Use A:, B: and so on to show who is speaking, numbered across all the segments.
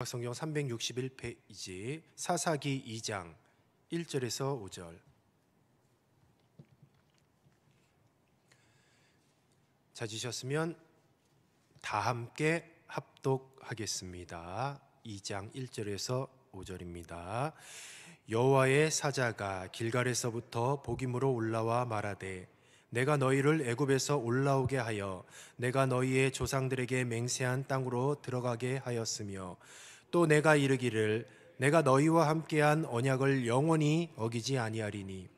A: 성경 361페이지 사사기 2장 1절에서 5절. 찾으셨으면 다 함께 합독하겠습니다. 2장 1절에서 5절입니다. 여호와의 사자가 길갈에서부터 복임으로 올라와 말하되 내가 너희를 애굽에서 올라오게 하여 내가 너희의 조상들에게 맹세한 땅으로 들어가게 하였으며 또 내가 이르기를 내가 너희와 함께한 언약을 영원히 어기지 아니하리니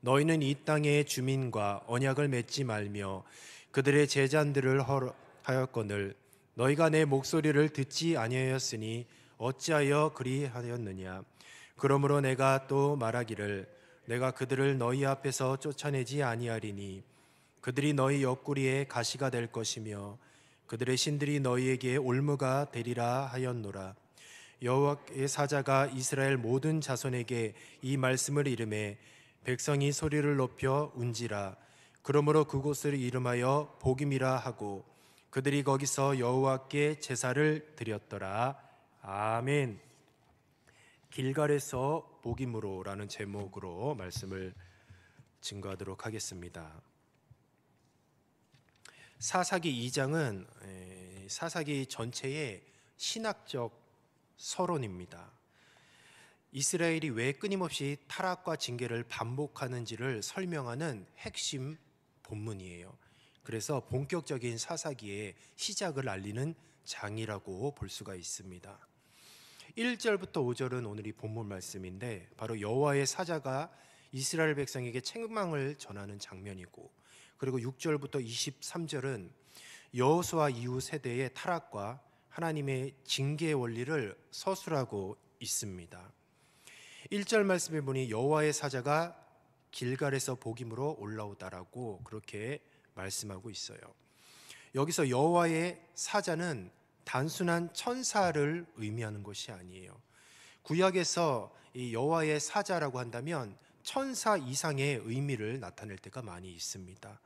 A: 너희는 이 땅의 주민과 언약을 맺지 말며 그들의 제잔들을 하였거늘 너희가 내 목소리를 듣지 아니하였으니 어찌하여 그리하였느냐. 그러므로 내가 또 말하기를 내가 그들을 너희 앞에서 쫓아내지 아니하리니 그들이 너희 옆구리에 가시가 될 것이며 그들의 신들이 너희에게 올무가 되리라 하였노라. 여호와의 사자가 이스라엘 모든 자손에게 이 말씀을 이르매 백성이 소리를 높여 운지라. 그러므로 그곳을 이름하여 복임이라 하고 그들이 거기서 여호와께 제사를 드렸더라. 아멘. 길갈에서 복임으로라는 제목으로 말씀을 증거하도록 하겠습니다. 사사기 2장은 사사기 전체의 신학적 서론입니다. 이스라엘이 왜 끊임없이 타락과 징계를 반복하는지를 설명하는 핵심 본문이에요. 그래서 본격적인 사사기의 시작을 알리는 장이라고 볼 수가 있습니다. 1절부터 5절은 오늘 이 본문 말씀인데 바로 여호와의 사자가 이스라엘 백성에게 책망을 전하는 장면이고, 그리고 6절부터 23절은 여호수아 이후 세대의 타락과 하나님의 징계의 원리를 서술하고 있습니다. 1절 말씀에 보니 여호와의 사자가 길갈에서 복임으로 올라오다라고 그렇게 말씀하고 있어요. 여기서 여호와의 사자는 단순한 천사를 의미하는 것이 아니에요. 구약에서 이 여호와의 사자라고 한다면 천사 이상의 의미를 나타낼 때가 많이 있습니다.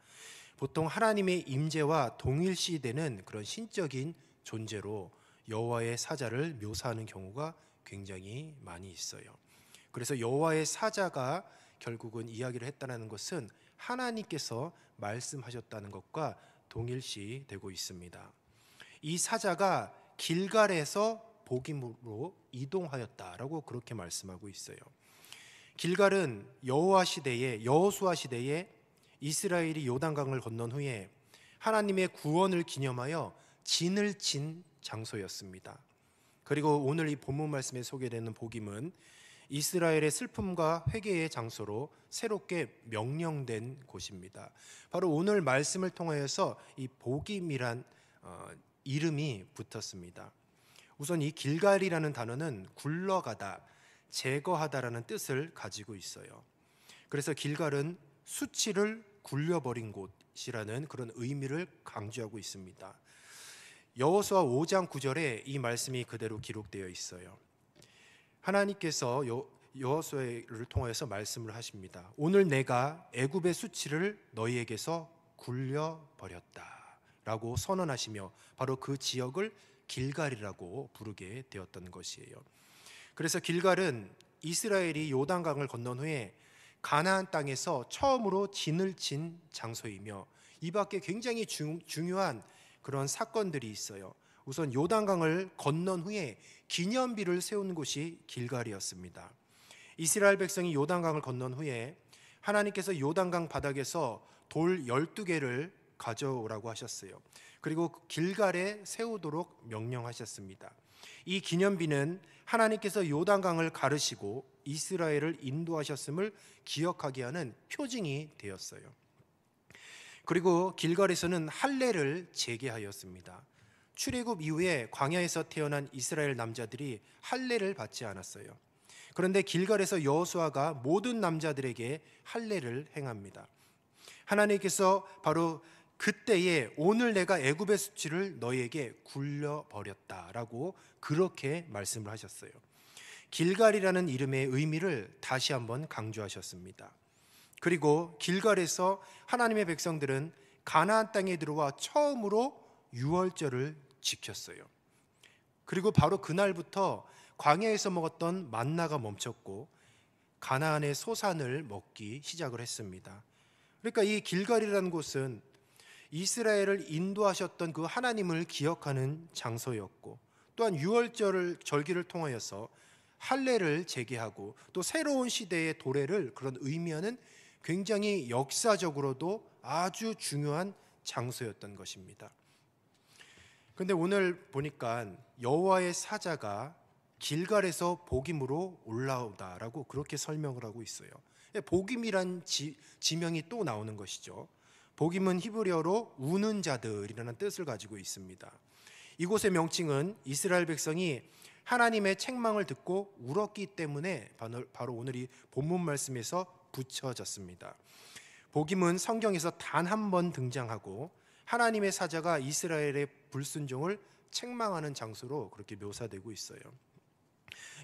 A: 보통 하나님의 임재와 동일시되는 그런 신적인 존재로 여호와의 사자를 묘사하는 경우가 굉장히 많이 있어요. 그래서 여호와의 사자가 결국은 이야기를 했다는 것은 하나님께서 말씀하셨다는 것과 동일시되고 있습니다. 이 사자가 길갈에서 복임으로 이동하였다라고 그렇게 말씀하고 있어요. 길갈은 여호수아 시대에 이스라엘이 요단강을 건넌 후에 하나님의 구원을 기념하여 진을 친 장소였습니다. 그리고 오늘 이 본문 말씀에 소개되는 복임은 이스라엘의 슬픔과 회개의 장소로 새롭게 명령된 곳입니다. 바로 오늘 말씀을 통하여서 이 복임이란 이름이 붙었습니다. 우선 이 길갈이라는 단어는 굴러가다, 제거하다라는 뜻을 가지고 있어요. 그래서 길갈은 수치를 굴려버린 곳이라는 그런 의미를 강조하고 있습니다. 여호수아 5장 9절에 이 말씀이 그대로 기록되어 있어요. 하나님께서 여호수아를 통해서 말씀을 하십니다. 오늘 내가 애굽의 수치를 너희에게서 굴려버렸다 라고 선언하시며 바로 그 지역을 길갈이라고 부르게 되었던 것이에요. 그래서 길갈은 이스라엘이 요단강을 건넌 후에 가나안 땅에서 처음으로 진을 친 장소이며 이 밖에 굉장히 중요한 그런 사건들이 있어요. 우선 요단강을 건넌 후에 기념비를 세운 곳이 길갈이었습니다. 이스라엘 백성이 요단강을 건넌 후에 하나님께서 요단강 바닥에서 돌 12개를 가져오라고 하셨어요. 그리고 길갈에 세우도록 명령하셨습니다. 이 기념비는 하나님께서 요단강을 가르시고 이스라엘을 인도하셨음을 기억하게 하는 표징이 되었어요. 그리고 길갈에서는 할례를 재개하였습니다. 출애굽 이후에 광야에서 태어난 이스라엘 남자들이 할례를 받지 않았어요. 그런데 길갈에서 여호수아가 모든 남자들에게 할례를 행합니다. 하나님께서 바로 그때에 오늘 내가 애굽의 수치를 너희에게 굴려버렸다라고 그렇게 말씀을 하셨어요. 길갈이라는 이름의 의미를 다시 한번 강조하셨습니다. 그리고 길갈에서 하나님의 백성들은 가나안 땅에 들어와 처음으로 유월절을 지켰어요. 그리고 바로 그날부터 광야에서 먹었던 만나가 멈췄고 가나안의 소산을 먹기 시작을 했습니다. 그러니까 이 길갈이라는 곳은 이스라엘을 인도하셨던 그 하나님을 기억하는 장소였고, 또한 유월절 절기를 통하여서 할례를 재개하고 또 새로운 시대의 도래를 그런 의미하는 굉장히 역사적으로도 아주 중요한 장소였던 것입니다. 그런데 오늘 보니까 여호와의 사자가 길갈에서 복임으로 올라오다라고 그렇게 설명을 하고 있어요. 복임이란 지명이 또 나오는 것이죠. 복임은 히브리어로 우는 자들이라는 뜻을 가지고 있습니다. 이곳의 명칭은 이스라엘 백성이 하나님의 책망을 듣고 울었기 때문에 바로 오늘 이 본문 말씀에서 붙여졌습니다. 복임은 성경에서 단 한 번 등장하고 하나님의 사자가 이스라엘의 불순종을 책망하는 장소로 그렇게 묘사되고 있어요.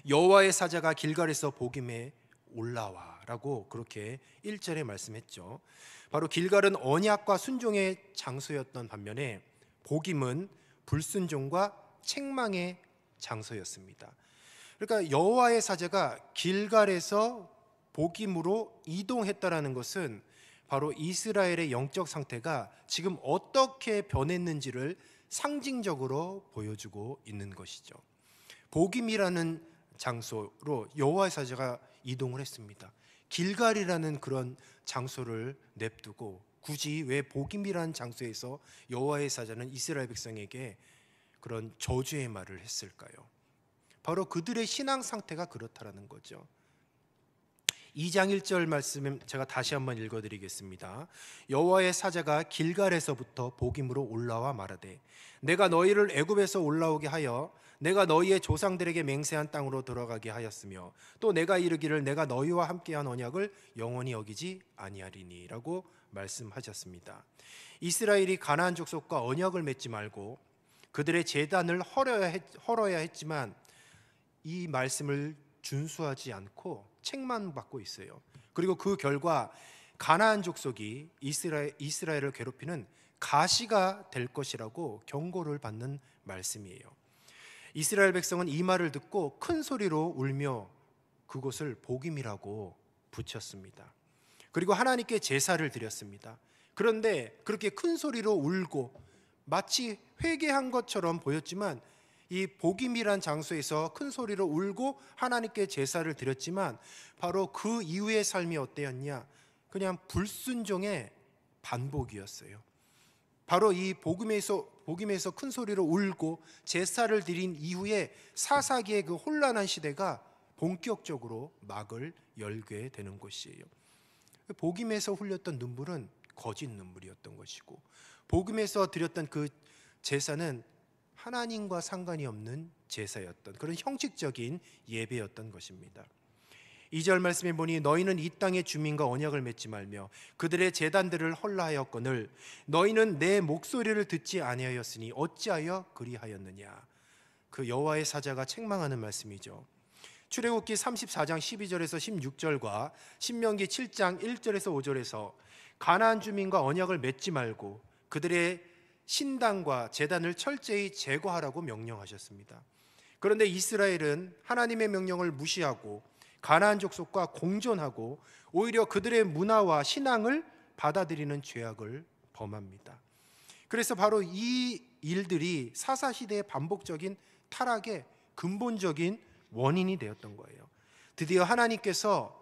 A: 여호와의 사자가 길갈에서 복임에 올라와라고 그렇게 1절에 말씀했죠. 바로 길갈은 언약과 순종의 장소였던 반면에 복임은 불순종과 책망의 장소였습니다. 그러니까 여호와의 사자가 길갈에서 복임으로 이동했다라는 것은 바로 이스라엘의 영적 상태가 지금 어떻게 변했는지를 상징적으로 보여주고 있는 것이죠. 복임이라는 장소로 여호와의 사자가 이동을 했습니다. 길갈이라는 그런 장소를 냅두고 굳이 왜 복임이라는 장소에서 여호와의 사자는 이스라엘 백성에게 그런 저주의 말을 했을까요? 바로 그들의 신앙 상태가 그렇다라는 거죠. 2장 1절 말씀 제가 다시 한번 읽어드리겠습니다. 여호와의 사자가 길갈에서부터 복임으로 올라와 말하되 내가 너희를 애굽에서 올라오게 하여 내가 너희의 조상들에게 맹세한 땅으로 들어가게 하였으며 또 내가 이르기를 내가 너희와 함께한 언약을 영원히 여기지 아니하리니라고 말씀하셨습니다. 이스라엘이 가나안 족속과 언약을 맺지 말고 그들의 제단을 헐어야 했지만 이 말씀을 준수하지 않고 책망받고 있어요. 그리고 그 결과 가나안 족속이 이스라엘을 괴롭히는 가시가 될 것이라고 경고를 받는 말씀이에요. 이스라엘 백성은 이 말을 듣고 큰 소리로 울며 그곳을 복임이라고 붙였습니다. 그리고 하나님께 제사를 드렸습니다. 그런데 그렇게 큰 소리로 울고 마치 회개한 것처럼 보였지만 이 복임이란 장소에서 큰 소리로 울고 하나님께 제사를 드렸지만 바로 그 이후의 삶이 어때였냐? 그냥 불순종의 반복이었어요. 바로 이 복임에서 큰 소리로 울고 제사를 드린 이후에 사사기의 그 혼란한 시대가 본격적으로 막을 열게 되는 것이에요. 복임에서 흘렸던 눈물은 거짓 눈물이었던 것이고 복임에서 드렸던 그 제사는 하나님과 상관이 없는 제사였던 그런 형식적인 예배였던 것입니다. 2절 말씀에 보니 너희는 이 땅의 주민과 언약을 맺지 말며 그들의 제단들을 헐라하였거늘 너희는 내 목소리를 듣지 아니하였으니 어찌하여 그리하였느냐. 그 여호와의 사자가 책망하는 말씀이죠. 출애굽기 34장 12절에서 16절과 신명기 7장 1절에서 5절에서 가나안 주민과 언약을 맺지 말고 그들의 신당과 제단을 철저히 제거하라고 명령하셨습니다. 그런데 이스라엘은 하나님의 명령을 무시하고 가나안 족속과 공존하고 오히려 그들의 문화와 신앙을 받아들이는 죄악을 범합니다. 그래서 바로 이 일들이 사사시대의 반복적인 타락의 근본적인 원인이 되었던 거예요. 드디어 하나님께서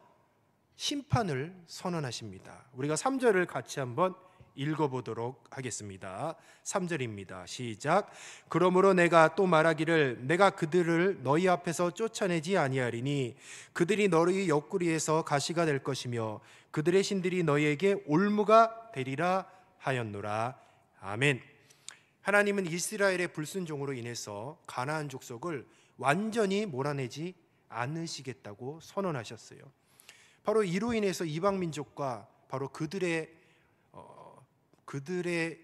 A: 심판을 선언하십니다. 우리가 3절을 같이 한번 읽어보도록 하겠습니다. 3절입니다. 시작. 그러므로 내가 또 말하기를 내가 그들을 너희 앞에서 쫓아내지 아니하리니 그들이 너희 옆구리에서 가시가 될 것이며 그들의 신들이 너희에게 올무가 되리라 하였노라. 아멘. 하나님은 이스라엘의 불순종으로 인해서 가나안 족속을 완전히 몰아내지 않으시겠다고 선언하셨어요. 바로 이로 인해서 이방 민족과 바로 그들의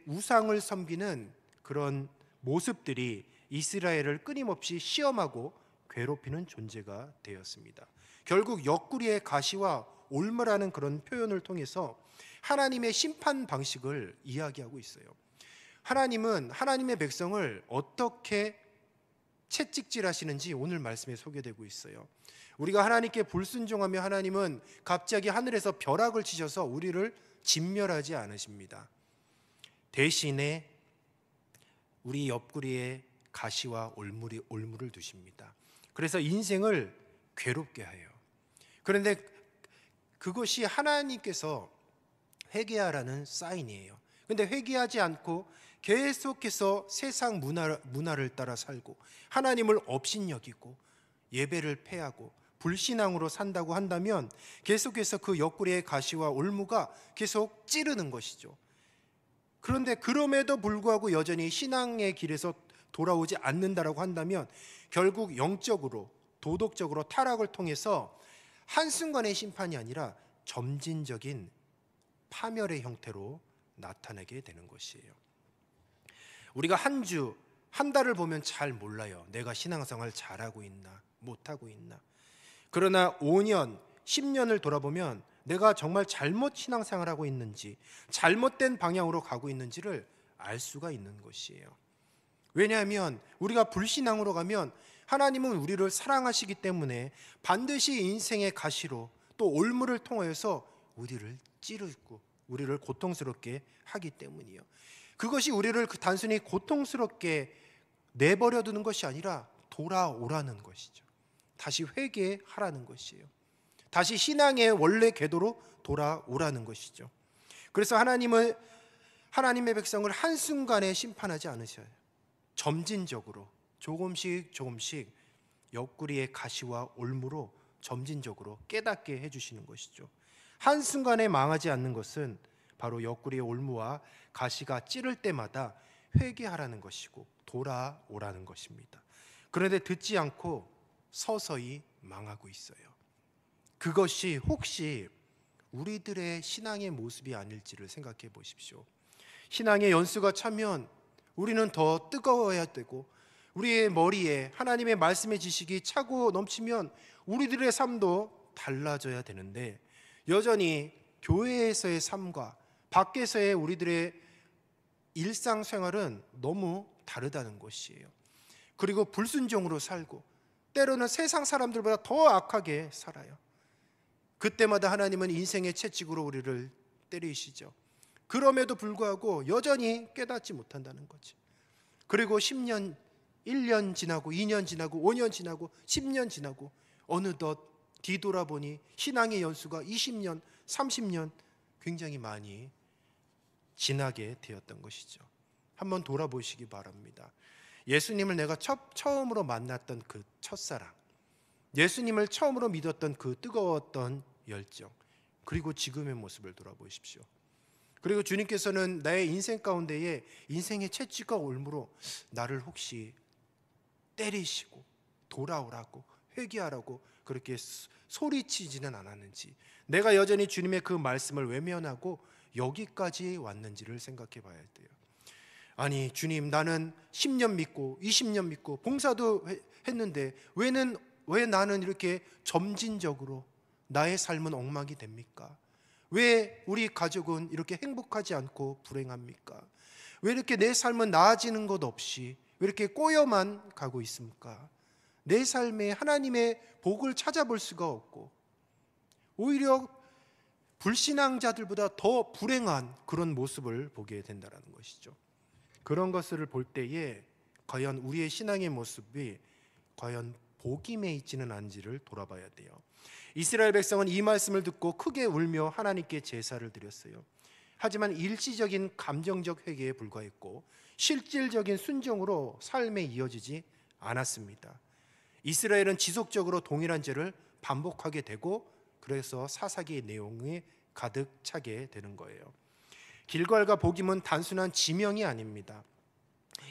A: 우상을 섬기는 그런 모습들이 이스라엘을 끊임없이 시험하고 괴롭히는 존재가 되었습니다. 결국 옆구리의 가시와 올무라는 그런 표현을 통해서 하나님의 심판 방식을 이야기하고 있어요. 하나님은 하나님의 백성을 어떻게 채찍질 하시는지 오늘 말씀에 소개되고 있어요. 우리가 하나님께 불순종하며 하나님은 갑자기 하늘에서 벼락을 치셔서 우리를 진멸하지 않으십니다. 대신에 우리 옆구리에 가시와 올무를 두십니다. 그래서 인생을 괴롭게 해요. 그런데 그것이 하나님께서 회개하라는 사인이에요. 그런데 회개하지 않고 계속해서 세상 문화를 따라 살고 하나님을 업신여기고 예배를 패하고 불신앙으로 산다고 한다면 계속해서 그 옆구리의 가시와 올무가 계속 찌르는 것이죠. 그런데 그럼에도 불구하고 여전히 신앙의 길에서 돌아오지 않는다라고 한다면 결국 영적으로 도덕적으로 타락을 통해서 한순간의 심판이 아니라 점진적인 파멸의 형태로 나타나게 되는 것이에요. 우리가 한 달을 보면 잘 몰라요. 내가 신앙생활 잘하고 있나 못하고 있나. 그러나 5년, 10년을 돌아보면 내가 정말 잘못 신앙생활하고 있는지 잘못된 방향으로 가고 있는지를 알 수가 있는 것이에요. 왜냐하면 우리가 불신앙으로 가면 하나님은 우리를 사랑하시기 때문에 반드시 인생의 가시로 또 올무를 통하여서 우리를 찌르고 우리를 고통스럽게 하기 때문이에요. 그것이 우리를 단순히 고통스럽게 내버려 두는 것이 아니라 돌아오라는 것이죠. 다시 회개하라는 것이에요. 다시 신앙의 원래 궤도로 돌아오라는 것이죠. 그래서 하나님의 백성을 한순간에 심판하지 않으셔요. 점진적으로 조금씩 옆구리의 가시와 올무로 점진적으로 깨닫게 해주시는 것이죠. 한순간에 망하지 않는 것은 바로 옆구리의 올무와 가시가 찌를 때마다 회개하라는 것이고 돌아오라는 것입니다. 그런데 듣지 않고 서서히 망하고 있어요. 그것이 혹시 우리들의 신앙의 모습이 아닐지를 생각해 보십시오. 신앙의 연수가 차면 우리는 더 뜨거워야 되고 우리의 머리에 하나님의 말씀의 지식이 차고 넘치면 우리들의 삶도 달라져야 되는데 여전히 교회에서의 삶과 밖에서의 우리들의 일상생활은 너무 다르다는 것이에요. 그리고 불순종으로 살고 때로는 세상 사람들보다 더 악하게 살아요. 그때마다 하나님은 인생의 채찍으로 우리를 때리시죠. 그럼에도 불구하고 여전히 깨닫지 못한다는 거지. 그리고 10년, 1년 지나고 2년 지나고 5년 지나고 10년 지나고 어느덧 뒤돌아보니 신앙의 연수가 20년, 30년 굉장히 많이 지나게 되었던 것이죠. 한번 돌아보시기 바랍니다. 예수님을 내가 처음으로 만났던 그 첫사랑, 예수님을 처음으로 믿었던 그 뜨거웠던 열정, 그리고 지금의 모습을 돌아보십시오. 그리고 주님께서는 나의 인생 가운데에 인생의 채찍과 올무로 나를 혹시 때리시고 돌아오라고 회개하라고 그렇게 소리치지는 않았는지, 내가 여전히 주님의 그 말씀을 외면하고 여기까지 왔는지를 생각해 봐야 돼요. 아니 주님, 나는 10년 믿고 20년 믿고 봉사도 했는데 왜 나는 이렇게 점진적으로 나의 삶은 엉망이 됩니까? 왜 우리 가족은 이렇게 행복하지 않고 불행합니까? 왜 이렇게 내 삶은 나아지는 것 없이 왜 이렇게 꼬여만 가고 있습니까? 내 삶에 하나님의 복을 찾아볼 수가 없고 오히려 불신앙자들보다 더 불행한 그런 모습을 보게 된다는 것이죠. 그런 것을 볼 때에 과연 우리의 신앙의 모습이 과연 복임에 있지는 않은지를 돌아봐야 돼요. 이스라엘 백성은 이 말씀을 듣고 크게 울며 하나님께 제사를 드렸어요. 하지만 일시적인 감정적 회개에 불과했고 실질적인 순종으로 삶에 이어지지 않았습니다. 이스라엘은 지속적으로 동일한 죄를 반복하게 되고 그래서 사사기의 내용이 가득 차게 되는 거예요. 길갈과 복임은 단순한 지명이 아닙니다.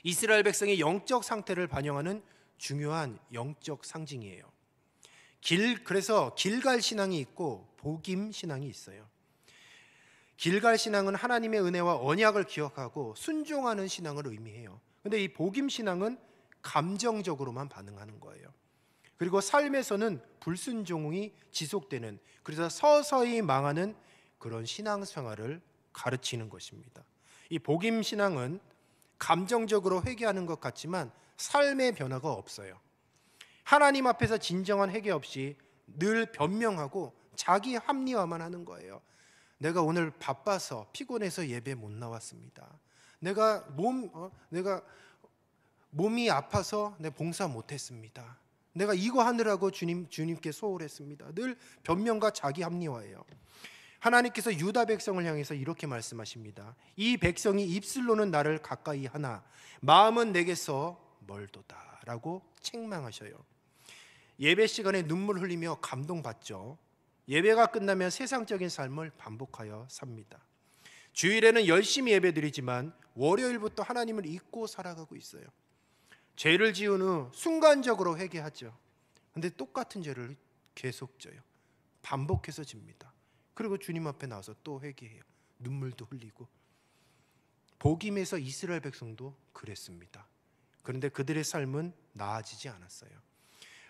A: 이스라엘 백성의 영적 상태를 반영하는 중요한 영적 상징이에요. 그래서 길갈 신앙이 있고 복임 신앙이 있어요. 길갈 신앙은 하나님의 은혜와 언약을 기억하고 순종하는 신앙을 의미해요. 그런데 이 복임 신앙은 감정적으로만 반응하는 거예요. 그리고 삶에서는 불순종이 지속되는, 그래서 서서히 망하는 그런 신앙생활을 가르치는 것입니다. 이 복임 신앙은 감정적으로 회개하는 것 같지만 삶의 변화가 없어요. 하나님 앞에서 진정한 회개 없이 늘 변명하고 자기 합리화만 하는 거예요. 내가 오늘 바빠서 피곤해서 예배 못 나왔습니다. 내가 몸이 아파서 내 봉사 못 했습니다. 내가 이거 하느라고 주님께 소홀했습니다. 늘 변명과 자기 합리화예요. 하나님께서 유다 백성을 향해서 이렇게 말씀하십니다. 이 백성이 입술로는 나를 가까이 하나 마음은 내게서 멀도다 라고 책망하셔요. 예배 시간에 눈물 흘리며 감동받죠. 예배가 끝나면 세상적인 삶을 반복하여 삽니다. 주일에는 열심히 예배드리지만 월요일부터 하나님을 잊고 살아가고 있어요. 죄를 지은 후 순간적으로 회개하죠. 근데 똑같은 죄를 계속 져요. 반복해서 집니다. 그리고 주님 앞에 나와서 또 회개해요. 눈물도 흘리고. 복임에서 이스라엘 백성도 그랬습니다. 그런데 그들의 삶은 나아지지 않았어요.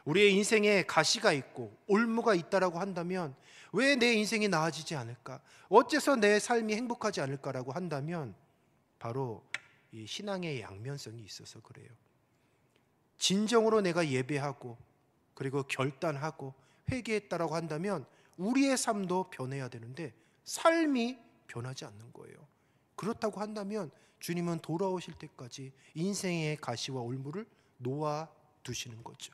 A: 우리의 인생에 가시가 있고 올무가 있다라고 한다면 왜 내 인생이 나아지지 않을까? 어째서 내 삶이 행복하지 않을까라고 한다면 바로 이 신앙의 양면성이 있어서 그래요. 진정으로 내가 예배하고 그리고 결단하고 회개했다라고 한다면 우리의 삶도 변해야 되는데 삶이 변하지 않는 거예요. 그렇다고 한다면 주님은 돌아오실 때까지 인생의 가시와 올무를 놓아 두시는 거죠.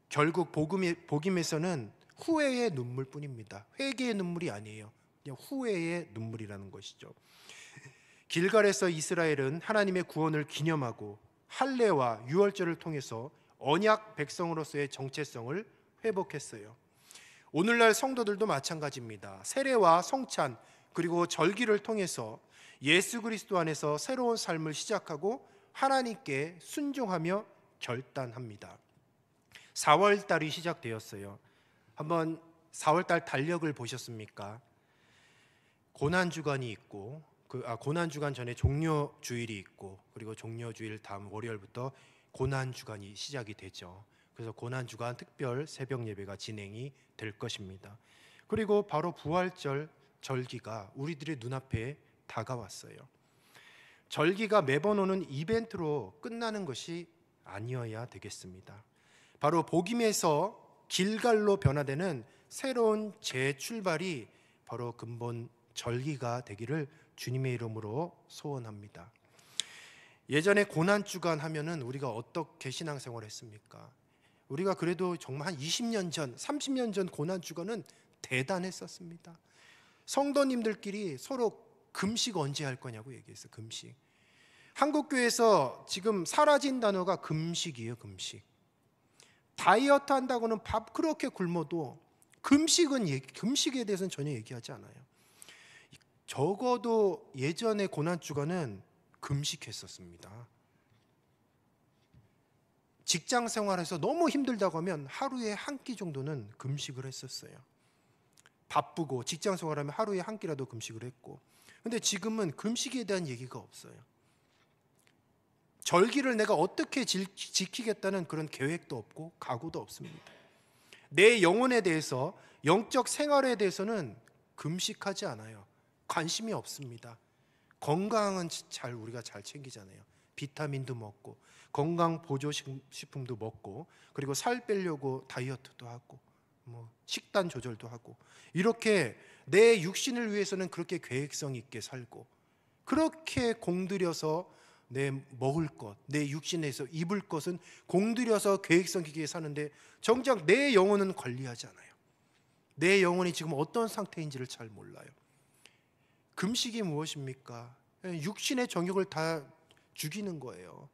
A: 결국 복음에서는 후회의 눈물뿐입니다. 회개의 눈물이 아니에요. 그냥 후회의 눈물이라는 것이죠. 길갈에서 이스라엘은 하나님의 구원을 기념하고 할례와 유월절을 통해서 언약 백성으로서의 정체성을 회복했어요. 오늘날 성도들도 마찬가지입니다. 세례와 성찬 그리고 절기를 통해서 예수 그리스도 안에서 새로운 삶을 시작하고 하나님께 순종하며 결단합니다. 4월달이 시작되었어요. 한번 4월달 달력을 보셨습니까? 고난주간이 있고 고난주간 전에 종료주일이 있고 그리고 종료주일 다음 월요일부터 고난주간이 시작이 되죠. 그래서 고난주간 특별 새벽 예배가 진행이 될 것입니다. 그리고 바로 부활절 절기가 우리들의 눈앞에 다가왔어요. 절기가 매번 오는 이벤트로 끝나는 것이 아니어야 되겠습니다. 바로 복임에서 길갈로 변화되는 새로운 재출발이 바로 근본 절기가 되기를 주님의 이름으로 소원합니다. 예전에 고난주간 하면은 우리가 어떻게 신앙생활을 했습니까? 우리가 그래도 정말 한 20년 전, 30년 전 고난주간은 대단했었습니다. 성도님들끼리 서로 금식 언제 할 거냐고 얘기했어요. 금식. 한국교회에서 지금 사라진 단어가 금식이에요. 금식. 다이어트 한다고는 밥 그렇게 굶어도 금식에 대해서는 전혀 얘기하지 않아요. 적어도 예전에 고난주간은 금식했었습니다. 직장 생활에서 너무 힘들다고 하면 하루에 한 끼 정도는 금식을 했었어요. 바쁘고 직장 생활하면 하루에 한 끼라도 금식을 했고. 근데 지금은 금식에 대한 얘기가 없어요. 절기를 내가 어떻게 지키겠다는 그런 계획도 없고 각오도 없습니다. 내 영혼에 대해서, 영적 생활에 대해서는 금식하지 않아요. 관심이 없습니다. 건강은 우리가 잘 챙기잖아요. 비타민도 먹고 건강 보조식품도 먹고 그리고 살 빼려고 다이어트도 하고 식단 조절도 하고 이렇게 내 육신을 위해서는 그렇게 계획성 있게 살고 그렇게 공들여서 내 먹을 것, 내 육신에서 입을 것은 공들여서 계획성 있게 사는데 정작 내 영혼은 관리하지 않아요. 내 영혼이 지금 어떤 상태인지를 잘 몰라요. 금식이 무엇입니까? 육신의 정욕을 다 죽이는 거예요.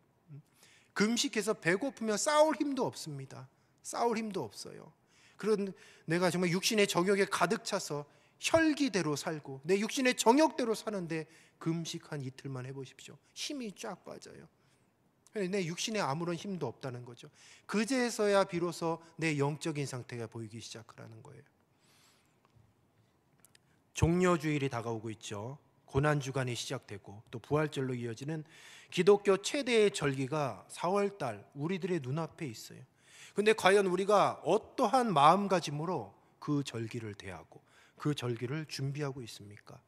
A: 금식해서 배고프면 싸울 힘도 없습니다. 싸울 힘도 없어요. 그런 내가 정말 육신의 정욕에 가득 차서 혈기대로 살고 내 육신의 정욕대로 사는데 금식 한 이틀만 해보십시오. 힘이 쫙 빠져요. 내 육신에 아무런 힘도 없다는 거죠. 그제서야 비로소 내 영적인 상태가 보이기 시작하는 거예요. 종려주일이 다가오고 있죠. 고난주간이 시작되고 또 부활절로 이어지는 기독교 최대의 절기가 4월달 우리들의 눈앞에 있어요. 근데 과연 우리가 어떠한 마음가짐으로 그 절기를 대하고 그 절기를 준비하고 있습니까?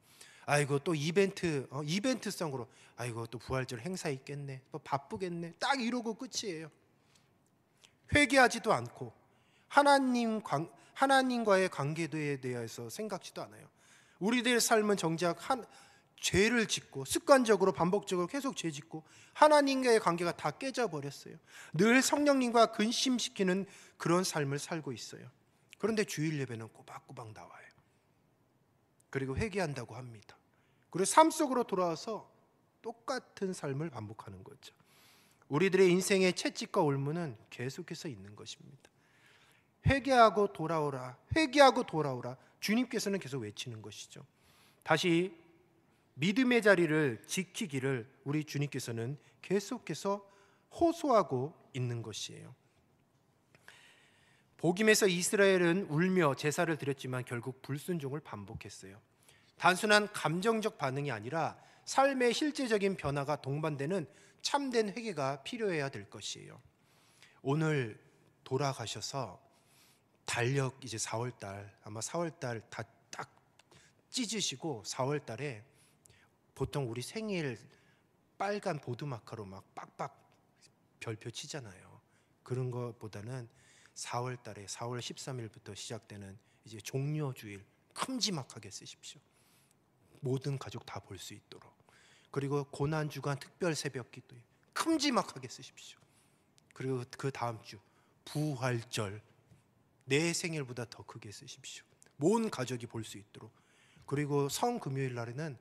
A: 아이고 또 이벤트성으로 아이고 또 부활절 행사 있겠네, 뭐 바쁘겠네, 딱 이러고 끝이에요. 회개하지도 않고 하나님과의 관계에 대해서 생각지도 않아요. 우리들의 삶은 정작 죄를 짓고 습관적으로 반복적으로 계속 죄 짓고 하나님과의 관계가 다 깨져버렸어요. 늘 성령님과 근심시키는 그런 삶을 살고 있어요. 그런데 주일 예배는 꼬박꼬박 나와요. 그리고 회개한다고 합니다. 그리고 삶 속으로 돌아와서 똑같은 삶을 반복하는 거죠. 우리들의 인생의 채찍과 올무는 계속해서 있는 것입니다. 회개하고 돌아오라, 회개하고 돌아오라, 주님께서는 계속 외치는 것이죠. 다시 믿음의 자리를 지키기를 우리 주님께서는 계속해서 호소하고 있는 것이에요. 복임에서 이스라엘은 울며 제사를 드렸지만 결국 불순종을 반복했어요. 단순한 감정적 반응이 아니라 삶의 실제적인 변화가 동반되는 참된 회개가 필요해야 될 것이에요. 오늘 돌아가셔서 달력 이제 4월달, 아마 4월달 다 딱 찢으시고 4월달에 보통 우리 생일 빨간 보드마카로 막 빡빡 별표 치잖아요. 그런 것보다는 4월달에 4월 13일부터 시작되는 이제 종료주일 큼지막하게 쓰십시오. 모든 가족 다 볼 수 있도록. 그리고 고난주간 특별 새벽기도에 큼지막하게 쓰십시오. 그리고 그 다음 주 부활절 내 생일보다 더 크게 쓰십시오. 온 가족이 볼 수 있도록. 그리고 성금요일 날에는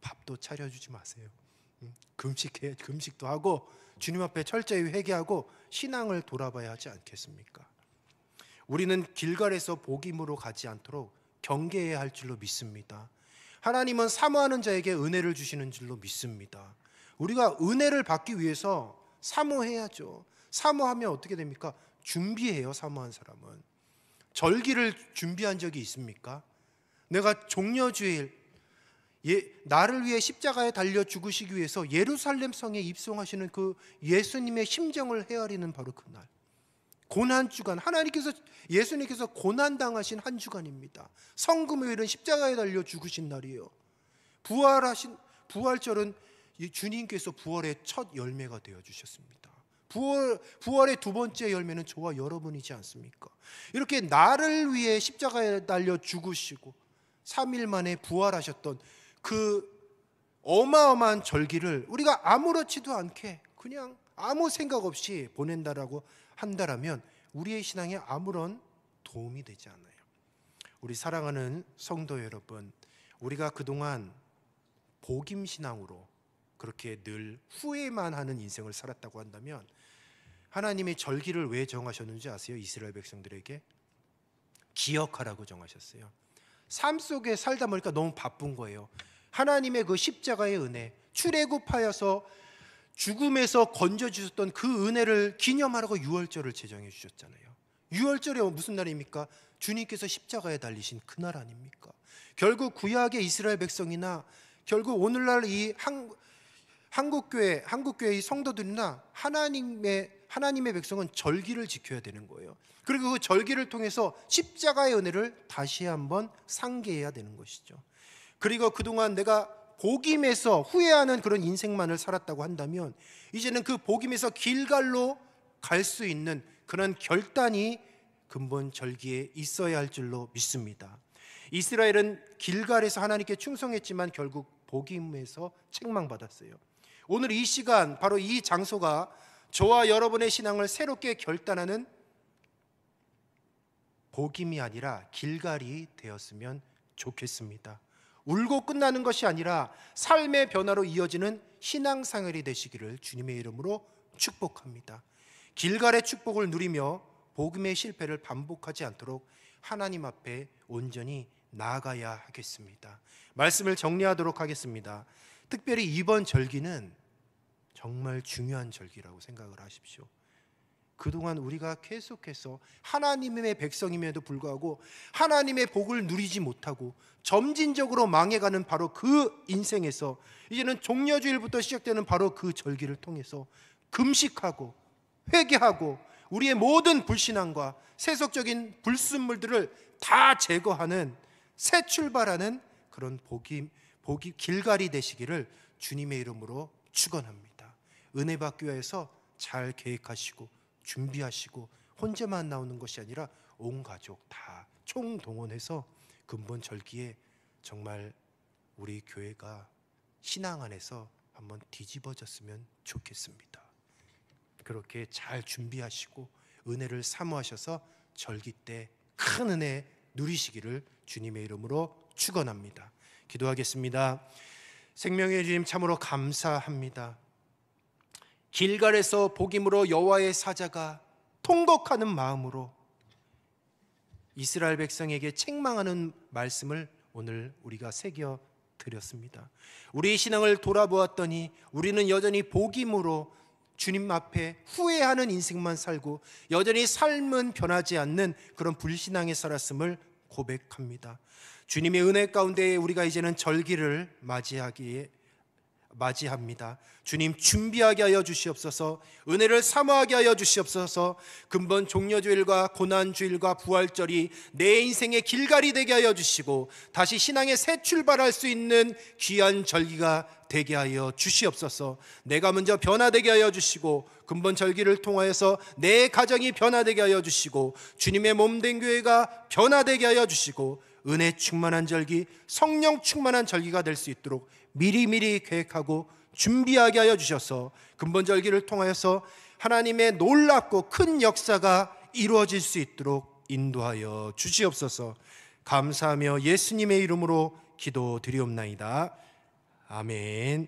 A: 밥도 차려주지 마세요. 금식도 하고 주님 앞에 철저히 회개하고 신앙을 돌아봐야 하지 않겠습니까? 우리는 길갈에서 복임으로 가지 않도록 경계해야 할 줄로 믿습니다. 하나님은 사모하는 자에게 은혜를 주시는 줄로 믿습니다. 우리가 은혜를 받기 위해서 사모해야죠. 사모하면 어떻게 됩니까? 준비해요. 사모한 사람은. 절기를 준비한 적이 있습니까? 내가 종려주일 나를 위해 십자가에 달려 죽으시기 위해서 예루살렘 성에 입성하시는 그 예수님의 심정을 헤아리는 바로 그날, 고난주간, 예수님께서 고난당하신 한 주간입니다. 성금요일은 십자가에 달려 죽으신 날이에요. 부활절은 주님께서 부활의 첫 열매가 되어주셨습니다. 부활의 두 번째 열매는 저와 여러분이지 않습니까? 이렇게 나를 위해 십자가에 달려 죽으시고 3일 만에 부활하셨던 그 어마어마한 절기를 우리가 아무렇지도 않게 그냥 아무 생각 없이 보낸다라고 한다라면 우리의 신앙에 아무런 도움이 되지 않아요. 우리 사랑하는 성도 여러분, 우리가 그동안 복임신앙으로 그렇게 늘 후회만 하는 인생을 살았다고 한다면 하나님의 절기를 왜 정하셨는지 아세요? 이스라엘 백성들에게 기억하라고 정하셨어요. 삶 속에 살다 보니까 너무 바쁜 거예요. 하나님의 그 십자가의 은혜, 출애굽하여서 죽음에서 건져주셨던 그 은혜를 기념하라고 유월절을 제정해 주셨잖아요. 유월절이 무슨 날입니까? 주님께서 십자가에 달리신 그날 아닙니까? 결국 구약의 이스라엘 백성이나 결국 오늘날 이 한국교회의 성도들이나 하나님의 백성은 절기를 지켜야 되는 거예요. 그리고 그 절기를 통해서 십자가의 은혜를 다시 한번 상기해야 되는 것이죠. 그리고 그동안 내가 복임에서 후회하는 그런 인생만을 살았다고 한다면 이제는 그 복임에서 길갈로 갈 수 있는 그런 결단이 근본 절기에 있어야 할 줄로 믿습니다. 이스라엘은 길갈에서 하나님께 충성했지만 결국 복임에서 책망받았어요. 오늘 이 시간 바로 이 장소가 저와 여러분의 신앙을 새롭게 결단하는 복임이 아니라 길갈이 되었으면 좋겠습니다. 울고 끝나는 것이 아니라 삶의 변화로 이어지는 신앙생활이 되시기를 주님의 이름으로 축복합니다. 길갈의 축복을 누리며 복음의 실패를 반복하지 않도록 하나님 앞에 온전히 나아가야 하겠습니다. 말씀을 정리하도록 하겠습니다. 특별히 이번 절기는 정말 중요한 절기라고 생각을 하십시오. 그동안 우리가 계속해서 하나님의 백성임에도 불구하고 하나님의 복을 누리지 못하고 점진적으로 망해가는 바로 그 인생에서 이제는 종려주일부터 시작되는 바로 그 절기를 통해서 금식하고 회개하고 우리의 모든 불신앙과 세속적인 불순물들을 다 제거하는 새 출발하는 그런 길갈이 되시기를 주님의 이름으로 축원합니다. 은혜 받기 위해서 잘 계획하시고 준비하시고 혼자만 나오는 것이 아니라 온 가족 다 총동원해서 근본절기에 정말 우리 교회가 신앙 안에서 한번 뒤집어졌으면 좋겠습니다. 그렇게 잘 준비하시고 은혜를 사모하셔서 절기 때 큰 은혜 누리시기를 주님의 이름으로 축원합니다. 기도하겠습니다. 생명의 주님 참으로 감사합니다. 길갈에서 복임으로 여호와의 사자가 통곡하는 마음으로 이스라엘 백성에게 책망하는 말씀을 오늘 우리가 새겨 드렸습니다. 우리의 신앙을 돌아보았더니 우리는 여전히 복임으로 주님 앞에 후회하는 인생만 살고 여전히 삶은 변하지 않는 그런 불신앙에 살았음을 고백합니다. 주님의 은혜 가운데 우리가 이제는 절기를 맞이합니다. 주님 준비하게 하여 주시옵소서. 은혜를 사모하게 하여 주시옵소서. 근본 종려주일과 고난주일과 부활절이 내 인생의 길갈이 되게 하여 주시고 다시 신앙의 새 출발할 수 있는 귀한 절기가 되게 하여 주시옵소서. 내가 먼저 변화되게 하여 주시고 근본 절기를 통하여서 내 가정이 변화되게 하여 주시고 주님의 몸된 교회가 변화되게 하여 주시고 은혜 충만한 절기, 성령 충만한 절기가 될 수 있도록 미리미리 계획하고 준비하게 하여 주셔서 근본절기를 통하여서 하나님의 놀랍고 큰 역사가 이루어질 수 있도록 인도하여 주시옵소서. 감사하며 예수님의 이름으로 기도드리옵나이다. 아멘.